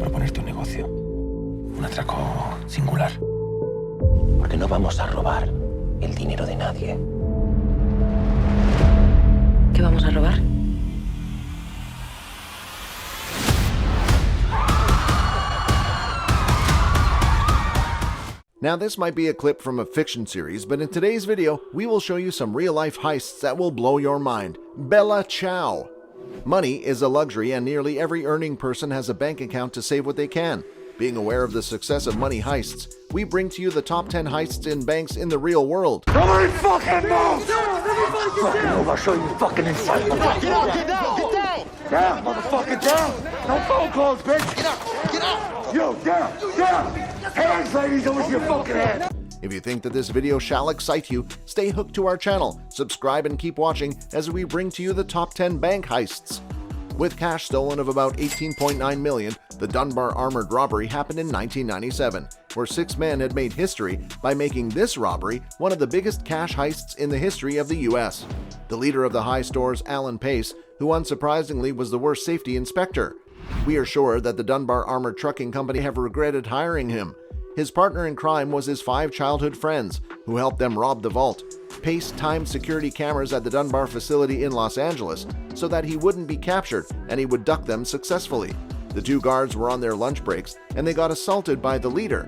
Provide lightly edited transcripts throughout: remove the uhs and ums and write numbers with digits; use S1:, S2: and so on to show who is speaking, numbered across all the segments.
S1: proponerte un negocio. Un atraco singular.
S2: Porque no vamos a robar el dinero de nadie.
S3: ¿Qué vamos a robar?
S4: Now this might be a clip from a fiction series, but in today's video, we will show you some real-life heists that will blow your mind. Bella Ciao! Money is a luxury and nearly every earning person has a bank account to save what they can. Being aware of the success of money heists, we bring to you the top 10 heists in banks in the real world.
S5: Nobody fucking move!
S2: Fucking move, I'll show you fucking inside.
S5: Get out, get down, get down! Down, motherfucker, down! No phone calls, bitch! Get out! Yo, down! Hands, ladies, over your fucking head!
S4: If you think that this video shall excite you, stay hooked to our channel, subscribe and keep watching as we bring to you the top 10 bank heists. With cash stolen of about $18.9 million, the Dunbar armored robbery happened in 1997, where 6 men had made history by making this robbery one of the biggest cash heists in the history of the U.S. The leader of the high stores, Alan Pace, who unsurprisingly was the worst safety inspector. We are sure that the Dunbar Armored Trucking Company have regretted hiring him. His partner in crime was his 5 childhood friends, who helped them rob the vault. Pace timed security cameras at the Dunbar facility in Los Angeles so that he wouldn't be captured and he would duck them successfully. The 2 guards were on their lunch breaks and they got assaulted by the leader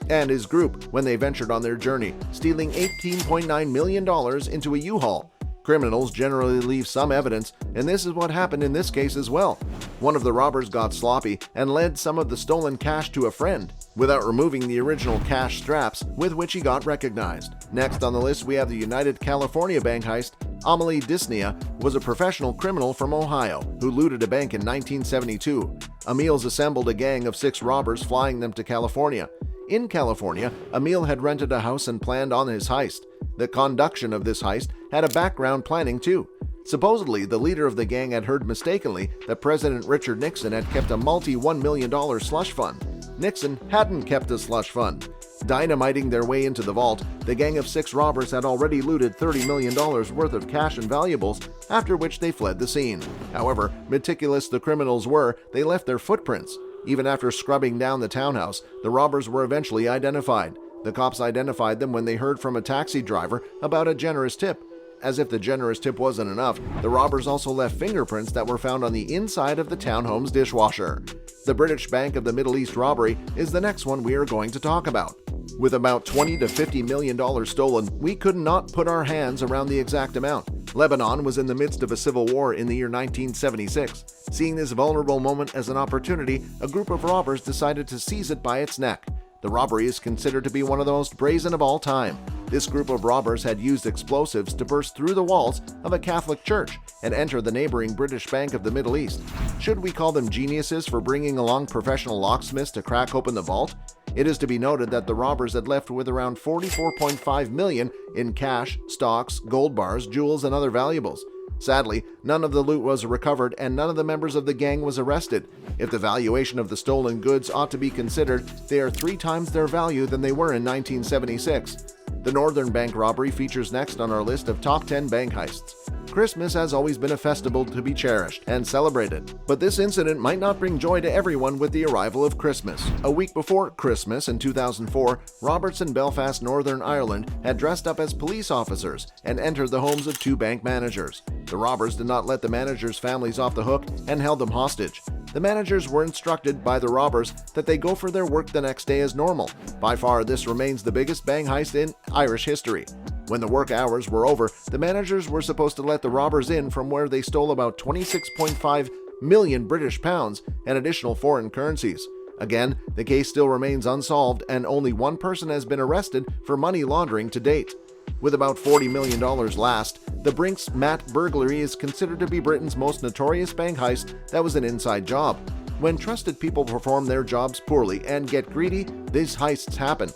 S4: and his group when they ventured on their journey, stealing $18.9 million into a U-Haul. Criminals generally leave some evidence, and this is what happened in this case as well. One of the robbers got sloppy and led some of the stolen cash to a friend, without removing the original cash straps with which he got recognized. Next on the list, we have the United California bank heist. Amelie Disnea was a professional criminal from Ohio who looted a bank in 1972. Emil's assembled a gang of 6 robbers, flying them to California. In California, Emil had rented a house and planned on his heist. The conduction of this heist had a background planning too. Supposedly, the leader of the gang had heard mistakenly that President Richard Nixon had kept a multi-$1 million slush fund. Nixon hadn't kept a slush fund. Dynamiting their way into the vault, the gang of 6 robbers had already looted $30 million worth of cash and valuables, after which they fled the scene. However, meticulous the criminals were, they left their footprints. Even after scrubbing down the townhouse, the robbers were eventually identified. The cops identified them when they heard from a taxi driver about a generous tip. As if the generous tip wasn't enough, the robbers also left fingerprints that were found on the inside of the townhome's dishwasher. The British Bank of the Middle East robbery is the next one we are going to talk about. With about $20 to $50 million stolen, we could not put our hands around the exact amount. Lebanon was in the midst of a civil war in the year 1976. Seeing this vulnerable moment as an opportunity, a group of robbers decided to seize it by its neck. The robbery is considered to be one of the most brazen of all time. This group of robbers had used explosives to burst through the walls of a Catholic church and enter the neighboring British Bank of the Middle East. Should we call them geniuses for bringing along professional locksmiths to crack open the vault? It is to be noted that the robbers had left with around $44.5 million in cash, stocks, gold bars, jewels, and other valuables. Sadly, none of the loot was recovered and none of the members of the gang was arrested. If the valuation of the stolen goods ought to be considered, they are 3 times their value than they were in 1976. The Northern Bank robbery features next on our list of top 10 bank heists. Christmas has always been a festival to be cherished and celebrated, but this incident might not bring joy to everyone with the arrival of Christmas. A week before Christmas in 2004, robbers in Belfast, Northern Ireland had dressed up as police officers and entered the homes of 2 bank managers. The robbers did not let the managers' families off the hook and held them hostage. The managers were instructed by the robbers that they go for their work the next day as normal. By far, this remains the biggest bank heist in Irish history. When the work hours were over, the managers were supposed to let the robbers in, from where they stole about 26.5 million British pounds and additional foreign currencies. Again, the case still remains unsolved and only 1 person has been arrested for money laundering to date. With about $40 million last, the Brinks Mat burglary is considered to be Britain's most notorious bank heist that was an inside job. When trusted people perform their jobs poorly and get greedy, these heists happen.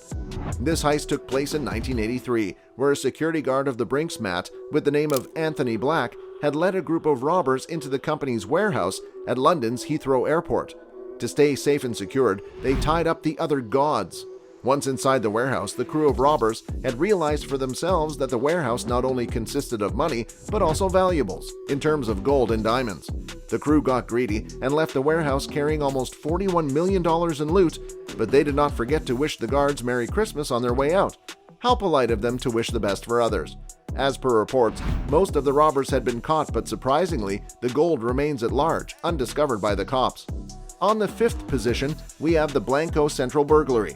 S4: This heist took place in 1983, where a security guard of the Brinks Mat, with the name of Anthony Black, had led a group of robbers into the company's warehouse at London's Heathrow Airport. To stay safe and secured, they tied up the other gods. Once inside the warehouse, the crew of robbers had realized for themselves that the warehouse not only consisted of money, but also valuables, in terms of gold and diamonds. The crew got greedy and left the warehouse carrying almost $41 million in loot, but they did not forget to wish the guards Merry Christmas on their way out. How polite of them to wish the best for others. As per reports, most of the robbers had been caught, but surprisingly, the gold remains at large, undiscovered by the cops. On the 5th position, we have the Blanco Central burglary.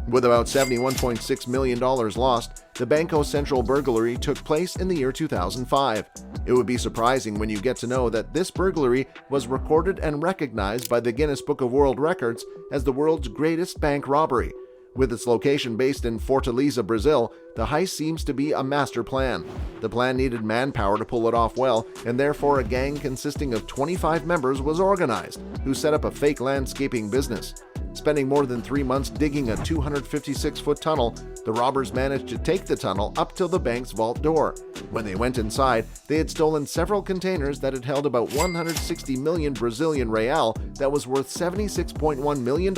S4: With about $71.6 million lost, the Banco Central burglary took place in the year 2005. It would be surprising when you get to know that this burglary was recorded and recognized by the Guinness Book of World Records as the world's greatest bank robbery. With its location based in Fortaleza, Brazil, the heist seems to be a master plan. The plan needed manpower to pull it off well, and therefore a gang consisting of 25 members was organized, who set up a fake landscaping business. Spending more than 3 months digging a 256-foot tunnel, the robbers managed to take the tunnel up till the bank's vault door. When they went inside, they had stolen several containers that had held about 160 million Brazilian real that was worth $76.1 million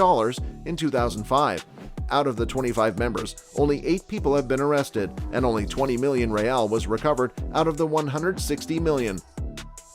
S4: in 2005. Out of the 25 members, only 8 people have been arrested, and only 20 million real was recovered out of the 160 million.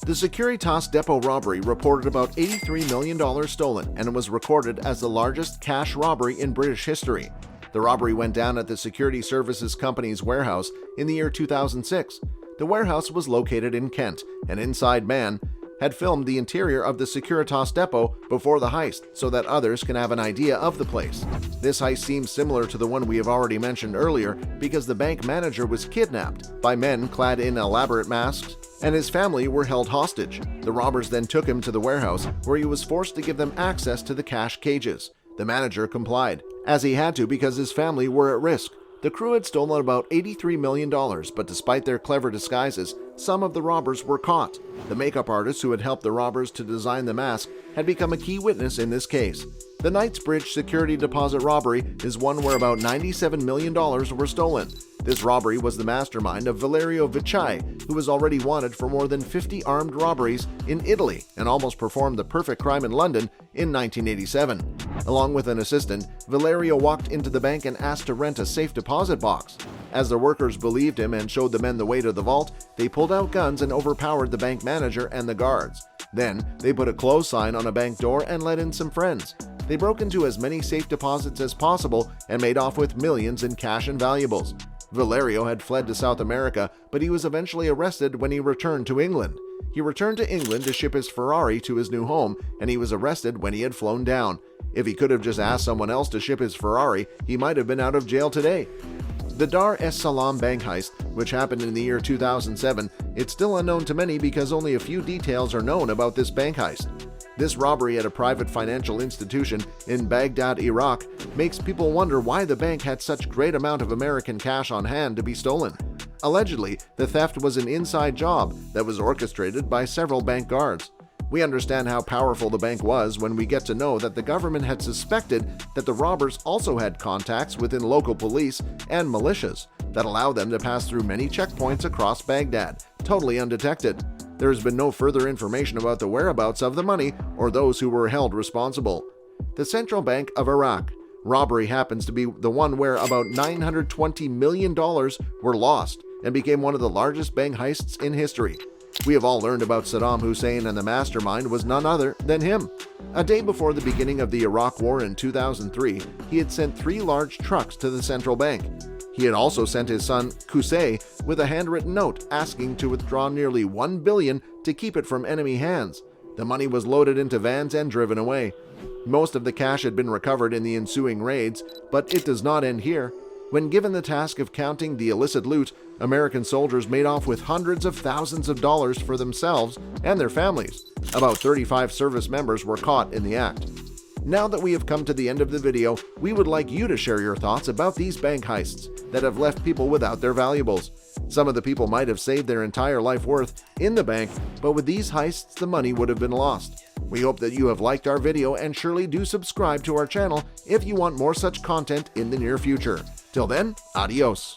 S4: The Securitas Depot robbery reported about $83 million stolen, and it was recorded as the largest cash robbery in British history. The robbery went down at the Security Services Company's warehouse in the year 2006. The warehouse was located in Kent. An inside man had filmed the interior of the Securitas Depot before the heist so that others can have an idea of the place. This heist seems similar to the one we have already mentioned earlier because the bank manager was kidnapped by men clad in elaborate masks, and his family were held hostage. The robbers then took him to the warehouse where he was forced to give them access to the cash cages. The manager complied, as he had to because his family were at risk. The crew had stolen about $83 million, but despite their clever disguises, some of the robbers were caught. The makeup artist who had helped the robbers to design the mask had become a key witness in this case. The Knightsbridge security deposit robbery is one where about $97 million were stolen. This robbery was the mastermind of Valerio Vichai, who was already wanted for more than 50 armed robberies in Italy and almost performed the perfect crime in London in 1987. Along with an assistant, Valerio walked into the bank and asked to rent a safe deposit box. As the workers believed him and showed the men the way to the vault, they pulled out guns and overpowered the bank manager and the guards. Then, they put a close sign on a bank door and let in some friends. They broke into as many safe deposits as possible and made off with millions in cash and valuables. Valerio had fled to South America, but he was eventually arrested when he returned to England. He returned to England to ship his Ferrari to his new home, and he was arrested when he had flown down. If he could have just asked someone else to ship his Ferrari, he might have been out of jail today. The Dar es Salaam bank heist, which happened in the year 2007, it's still unknown to many because only a few details are known about this bank heist. This robbery at a private financial institution in Baghdad, Iraq, makes people wonder why the bank had such great amount of American cash on hand to be stolen. Allegedly, the theft was an inside job that was orchestrated by several bank guards. We understand how powerful the bank was when we get to know that the government had suspected that the robbers also had contacts within local police and militias that allowed them to pass through many checkpoints across Baghdad, totally undetected. There has been no further information about the whereabouts of the money or those who were held responsible. The Central Bank of Iraq robbery happens to be the one where about $920 million were lost and became one of the largest bank heists in history. We have all learned about Saddam Hussein, and the mastermind was none other than him. A day before the beginning of the Iraq War in 2003, he had sent 3 large trucks to the central bank. He had also sent his son, Qusay, with a handwritten note asking to withdraw nearly $1 billion to keep it from enemy hands. The money was loaded into vans and driven away. Most of the cash had been recovered in the ensuing raids, but it does not end here. When given the task of counting the illicit loot, American soldiers made off with hundreds of thousands of dollars for themselves and their families. About 35 service members were caught in the act. Now that we have come to the end of the video, we would like you to share your thoughts about these bank heists that have left people without their valuables. Some of the people might have saved their entire life worth in the bank, but with these heists the money would have been lost. We hope that you have liked our video and surely do subscribe to our channel if you want more such content in the near future. Till then, adios.